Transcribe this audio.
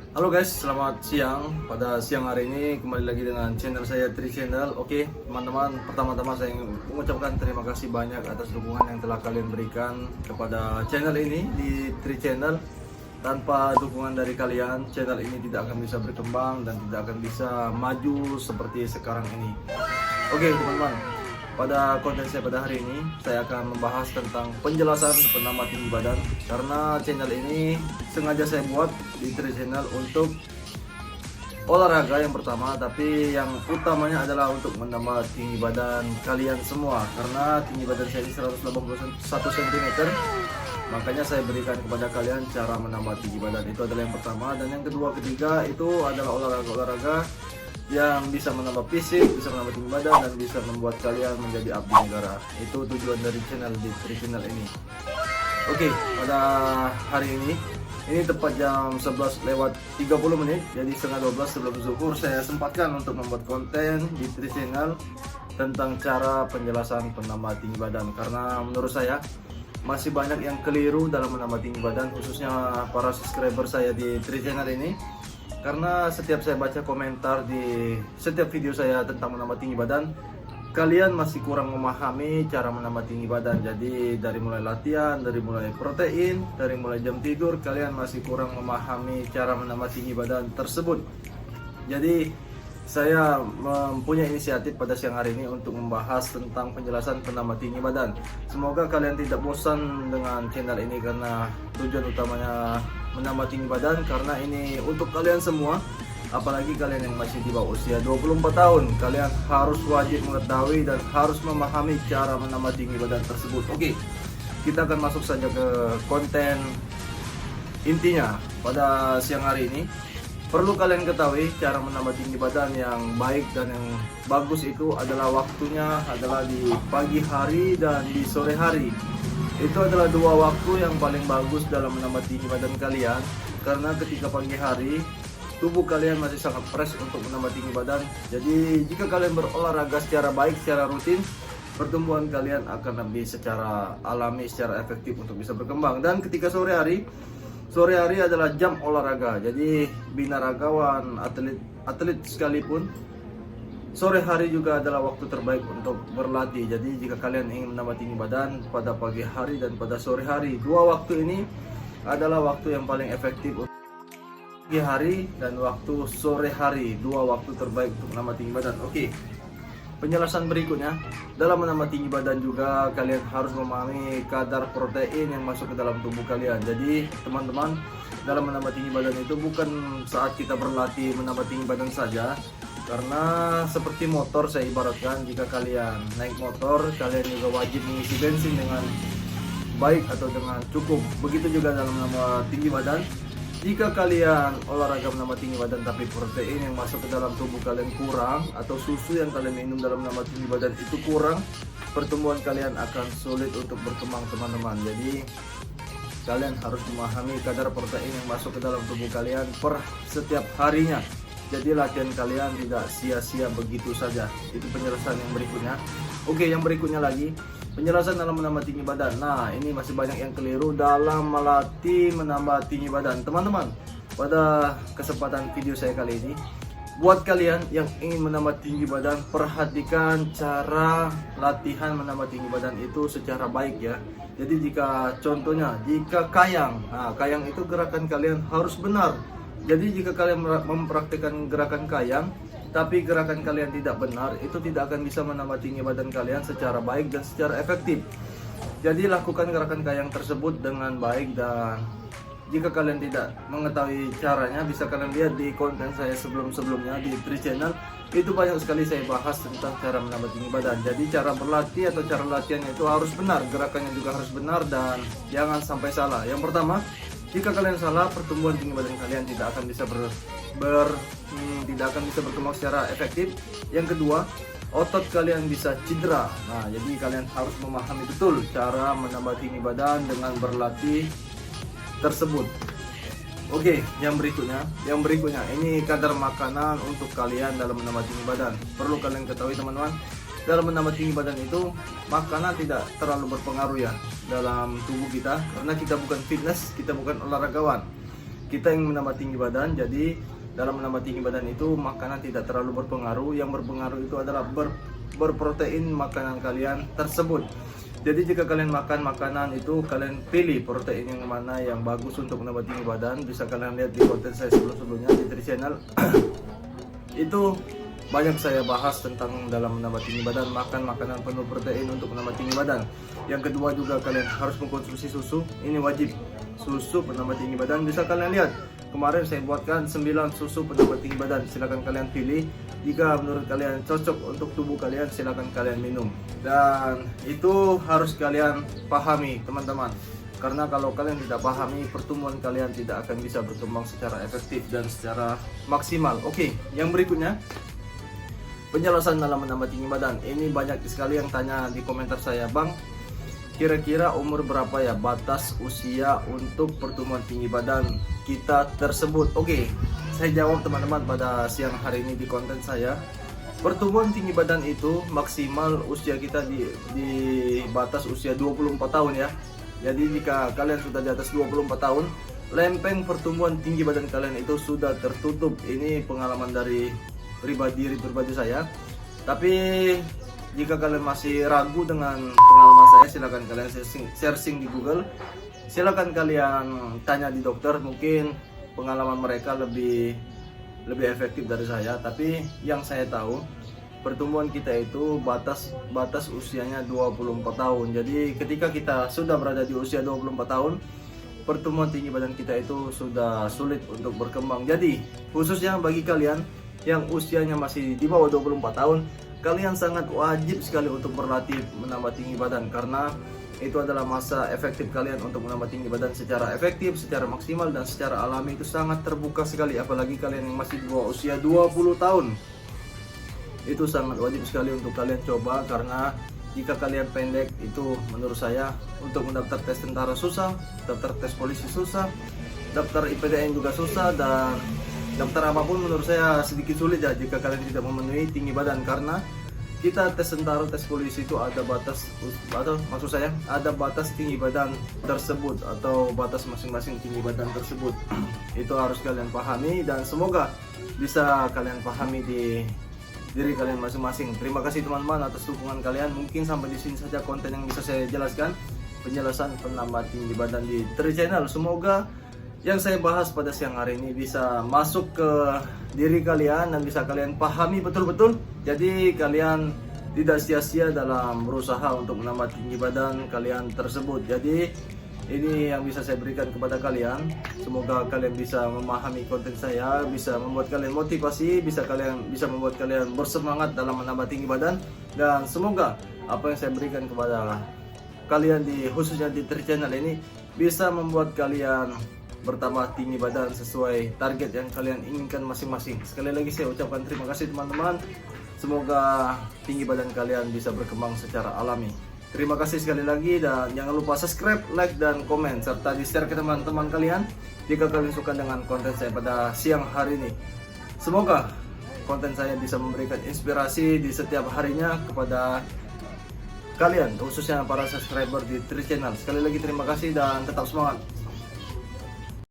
Halo guys, selamat siang. Pada siang hari ini kembali lagi dengan channel saya Tri Channel. Oke, teman-teman, pertama-tama saya ingin mengucapkan terima kasih banyak atas dukungan yang telah kalian berikan kepada channel ini di Tri Channel. Tanpa dukungan dari kalian, channel ini tidak akan bisa berkembang dan tidak akan bisa maju seperti sekarang ini. Oke, teman-teman, pada konten saya pada hari ini, saya akan membahas tentang penjelasan penambah tinggi badan. Karena channel ini sengaja saya buat di Tri Channel untuk olahraga yang pertama, tapi yang utamanya adalah untuk menambah tinggi badan kalian semua. Karena tinggi badan saya ini 181 cm, makanya saya berikan kepada kalian cara menambah tinggi badan. Itu adalah yang pertama. Dan yang kedua, ketiga itu adalah olahraga-olahraga yang bisa menambah fisik, bisa menambah tinggi badan, dan bisa membuat kalian menjadi abdi negara. Itu tujuan dari channel di Tri Channel ini. Oke, pada hari ini tepat jam 11 lewat 30 menit, jadi setengah 12 sebelum zuhur, saya sempatkan untuk membuat konten di Tri Channel tentang cara penjelasan penambah tinggi badan. Karena menurut saya masih banyak yang keliru dalam menambah tinggi badan, khususnya para subscriber saya di Tri Channel ini. Karena setiap saya baca komentar di setiap video saya tentang menambah tinggi badan, kalian masih kurang memahami cara menambah tinggi badan. Jadi dari mulai latihan, dari mulai protein, dari mulai jam tidur, kalian masih kurang memahami cara menambah tinggi badan tersebut. Jadi saya mempunyai inisiatif pada siang hari ini untuk membahas tentang penjelasan penambah tinggi badan. Semoga kalian tidak bosan dengan channel ini, karena tujuan utamanya menambah tinggi badan, karena ini untuk kalian semua. Apalagi kalian yang masih di bawah usia 24 tahun, kalian harus wajib mengetahui dan harus memahami cara menambah tinggi badan tersebut. Oke, kita akan masuk saja ke konten intinya. Pada siang hari ini perlu kalian ketahui, cara menambah tinggi badan yang baik dan yang bagus itu adalah waktunya adalah di pagi hari dan di sore hari. Itu adalah dua waktu yang paling bagus dalam menambah tinggi badan kalian. Karena ketika pagi hari, tubuh kalian masih sangat fresh untuk menambah tinggi badan. Jadi jika kalian berolahraga secara baik, secara rutin, pertumbuhan kalian akan lebih secara alami, secara efektif untuk bisa berkembang. Dan ketika sore hari adalah jam olahraga. Jadi binaragawan, atlet sekalipun, sore hari juga adalah waktu terbaik untuk berlatih. Jadi jika kalian ingin menambah tinggi badan pada pagi hari dan pada sore hari, dua waktu ini adalah waktu yang paling efektif untuk pagi hari dan waktu sore hari, dua waktu terbaik untuk menambah tinggi badan. Oke, penjelasan berikutnya, dalam menambah tinggi badan juga kalian harus memahami kadar protein yang masuk ke dalam tubuh kalian. Jadi teman-teman, dalam menambah tinggi badan itu bukan saat kita berlatih menambah tinggi badan saja. Karena seperti motor saya ibaratkan, jika kalian naik motor, kalian juga wajib mengisi bensin dengan baik atau dengan cukup. Begitu juga dalam menambah tinggi badan. Jika kalian olahraga menambah tinggi badan tapi protein yang masuk ke dalam tubuh kalian kurang, atau susu yang kalian minum dalam menambah tinggi badan itu kurang, pertumbuhan kalian akan sulit untuk berkembang, teman-teman. Jadi kalian harus memahami kadar protein yang masuk ke dalam tubuh kalian per setiap harinya. Jadi latihan kalian tidak sia-sia begitu saja. Itu penjelasan yang berikutnya. Oke, yang berikutnya lagi, penjelasan dalam menambah tinggi badan. Nah, ini masih banyak yang keliru dalam melatih menambah tinggi badan. Teman-teman, pada kesempatan video saya kali ini, buat kalian yang ingin menambah tinggi badan, perhatikan cara latihan menambah tinggi badan itu secara baik ya. Jadi jika contohnya, jika kayang, nah kayang itu gerakan kalian harus benar. Jadi jika kalian mempraktikkan gerakan kayang, tapi gerakan kalian tidak benar, itu tidak akan bisa menambah tinggi badan kalian secara baik dan secara efektif. Jadi lakukan gerakan kayang tersebut dengan baik, dan jika kalian tidak mengetahui caranya, bisa kalian lihat di konten saya sebelum-sebelumnya di Tri Channel. Itu banyak sekali saya bahas tentang cara menambah tinggi badan. Jadi cara berlatih atau cara latihannya itu harus benar, gerakannya juga harus benar, dan jangan sampai salah. Yang pertama, jika kalian salah, pertumbuhan tinggi badan kalian tidak akan bisa berkembang secara efektif. Yang kedua, otot kalian bisa cedera. Nah, jadi kalian harus memahami betul cara menambah tinggi badan dengan berlatih tersebut. Oke, yang berikutnya ini kadar makanan untuk kalian dalam menambah tinggi badan. Perlu kalian ketahui, teman-teman, dalam menambah tinggi badan itu makanan tidak terlalu berpengaruh ya dalam tubuh kita, karena kita bukan fitness, kita bukan olahragawan. kita yang menambah tinggi badan. Jadi dalam menambah tinggi badan itu makanan tidak terlalu berpengaruh. Yang berpengaruh itu adalah berprotein makanan kalian tersebut. Jadi jika kalian makan makanan itu, kalian pilih protein yang mana yang bagus untuk menambah tinggi badan. Bisa kalian lihat di konten saya sebelumnya di Tri Channel. Itu banyak saya bahas tentang dalam menambah tinggi badan, makan makanan penuh protein untuk menambah tinggi badan. Yang kedua juga kalian harus mengkonsumsi susu, ini wajib. Susu penambah tinggi badan, bisa kalian lihat. Kemarin saya buatkan 9 susu penambah tinggi badan, silakan kalian pilih. Jika menurut kalian cocok untuk tubuh kalian, silakan kalian minum. Dan itu harus kalian pahami teman-teman. Karena kalau kalian tidak pahami, pertumbuhan kalian tidak akan bisa berkembang secara efektif dan secara maksimal. Oke, yang berikutnya penjelasan dalam menambah tinggi badan. Ini banyak sekali yang tanya di komentar saya, Bang, kira-kira umur berapa ya batas usia untuk pertumbuhan tinggi badan kita tersebut? Oke, saya jawab teman-teman pada siang hari ini di konten saya. Pertumbuhan tinggi badan itu maksimal usia kita di batas usia 24 tahun ya. Jadi jika kalian sudah di atas 24 tahun, lempeng pertumbuhan tinggi badan kalian itu sudah tertutup. Ini pengalaman dari pribadi saya. Tapi jika kalian masih ragu dengan pengalaman saya, silakan kalian searching di Google. Silakan kalian tanya di dokter, mungkin pengalaman mereka lebih efektif dari saya. Tapi yang saya tahu, pertumbuhan kita itu batas usianya 24 tahun. Jadi ketika kita sudah berada di usia 24 tahun, pertumbuhan tinggi badan kita itu sudah sulit untuk berkembang. Jadi khususnya bagi kalian yang usianya masih di bawah 24 tahun, kalian sangat wajib sekali untuk berlatih menambah tinggi badan. Karena itu adalah masa efektif kalian untuk menambah tinggi badan secara efektif, secara maksimal, dan secara alami. Itu sangat terbuka sekali. Apalagi kalian yang masih di bawah usia 20 tahun, itu sangat wajib sekali untuk kalian coba. Karena jika kalian pendek, itu menurut saya untuk mendaftar tes tentara susah, daftar tes polisi susah, daftar IPDN juga susah, dan daftar apapun menurut saya sedikit sulit ya jika kalian tidak memenuhi tinggi badan. Karena kita tes tentara, tes polisi itu ada batas, atau maksud saya ada batas tinggi badan tersebut, atau batas masing-masing tinggi badan tersebut. Itu harus kalian pahami, dan semoga bisa kalian pahami di diri kalian masing-masing. Terima kasih teman-teman atas dukungan kalian. Mungkin sampai di sini saja konten yang bisa saya jelaskan, penjelasan penambah tinggi badan di Tri Channel. Semoga yang saya bahas pada siang hari ini bisa masuk ke diri kalian dan bisa kalian pahami betul-betul. Jadi kalian tidak sia-sia dalam berusaha untuk menambah tinggi badan kalian tersebut. Jadi ini yang bisa saya berikan kepada kalian. Semoga kalian bisa memahami konten saya, bisa membuat kalian motivasi, bisa membuat kalian bersemangat dalam menambah tinggi badan. Dan semoga apa yang saya berikan kepada kalian khususnya di Tri Channel ini bisa membuat kalian bertambah tinggi badan sesuai target yang kalian inginkan masing-masing. Sekali lagi saya ucapkan terima kasih teman-teman. Semoga tinggi badan kalian bisa berkembang secara alami. Terima kasih sekali lagi, dan jangan lupa subscribe, like, dan komen, serta di-share ke teman-teman kalian jika kalian suka dengan konten saya pada siang hari ini. Semoga konten saya bisa memberikan inspirasi di setiap harinya kepada kalian, khususnya para subscriber di Tri Channel. Sekali lagi terima kasih dan tetap semangat.